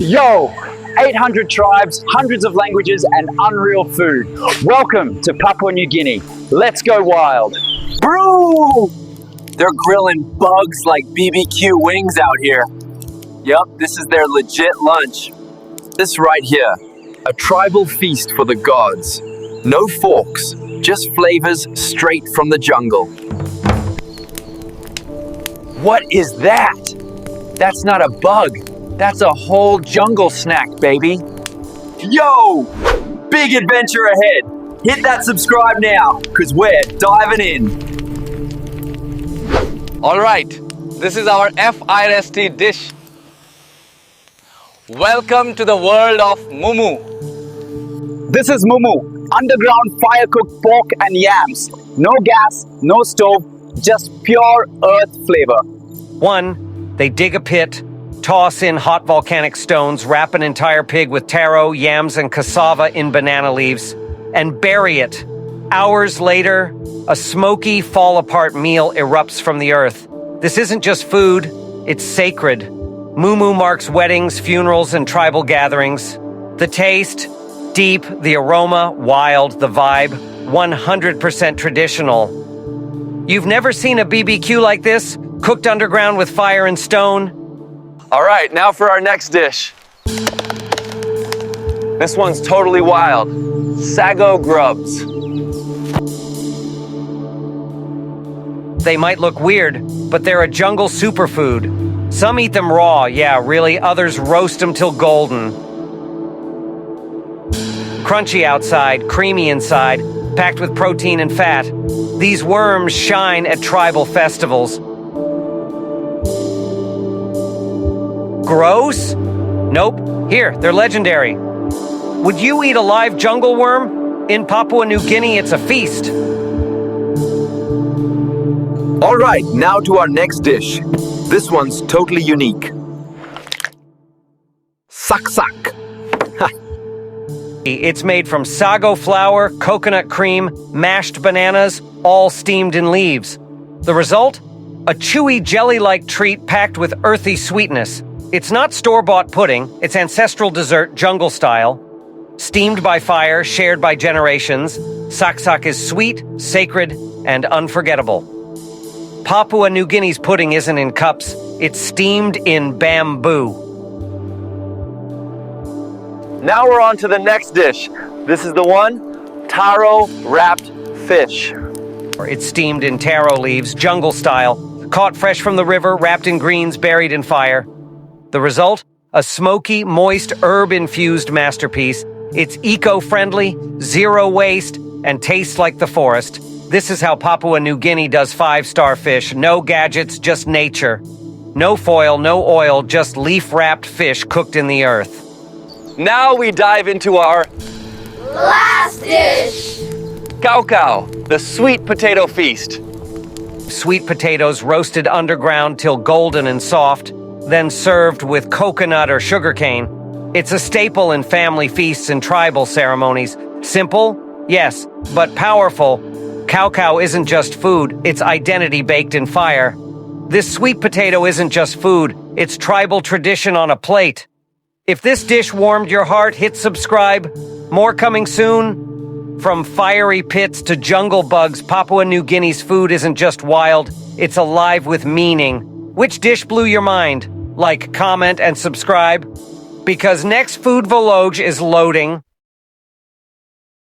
Yo! 800 tribes, hundreds of languages, and unreal food. Welcome to Papua New Guinea. Let's go wild. Bro! They're grilling bugs like BBQ wings out here. Yup, this is their legit lunch. This right here, a tribal feast for the gods. No forks, just flavors straight from the jungle. What is that? That's not a bug. That's a whole jungle snack, baby. Yo! Big adventure ahead. Hit that subscribe now, because we're diving in. Alright, this is our FIRST dish. Welcome to the world of Mumu. This is Mumu, underground fire-cooked pork and yams. No gas, no stove, just pure earth flavor. 1. They dig a pit, toss in hot volcanic stones, wrap an entire pig with taro, yams, and cassava in banana leaves, and bury it. Hours later, a smoky, fall-apart meal erupts from the earth. This isn't just food, it's sacred. Mumu marks weddings, funerals, and tribal gatherings. The taste, deep, the aroma, wild, the vibe, 100% traditional. You've never seen a BBQ like this, cooked underground with fire and stone? Alright, now for our next dish. This one's totally wild. Sago grubs. They might look weird, but they're a jungle superfood. Some eat them raw, yeah, really. Others roast them till golden. Crunchy outside, creamy inside, packed with protein and fat. These worms shine at tribal festivals. Gross? Nope. Here, they're legendary. Would you eat a live jungle worm? In Papua New Guinea, it's a feast. Alright, now to our next dish. This one's totally unique. Saksak. It's made from sago flour, coconut cream, mashed bananas, all steamed in leaves. The result? A chewy jelly-like treat packed with earthy sweetness. It's not store-bought pudding, it's ancestral dessert jungle style. Steamed by fire, shared by generations, Saksak is sweet, sacred, and unforgettable. Papua New Guinea's pudding isn't in cups, it's steamed in bamboo. Now we're on to the next dish. This is the one, Taro-Wrapped fish. It's steamed in taro leaves, jungle style, caught fresh from the river, wrapped in greens, buried in fire. The result? A smoky, moist, herb-infused masterpiece. It's eco-friendly, zero waste, and tastes like the forest. This is how Papua New Guinea does five-star fish. No gadgets, just nature. No foil, no oil, just leaf-wrapped fish cooked in the earth. Now we dive into our last dish! Kaukau, the sweet potato feast. Sweet potatoes roasted underground till golden and soft, then served with coconut or sugarcane. It's a staple in family feasts and tribal ceremonies. Simple? Yes, but powerful. Kaukau isn't just food, it's identity baked in fire. This sweet potato isn't just food, it's tribal tradition on a plate. If this dish warmed your heart, hit subscribe. More coming soon. From fiery pits to jungle bugs, Papua New Guinea's food isn't just wild, it's alive with meaning. Which dish blew your mind? Like, comment, and subscribe. Because next Food Vlog is loading.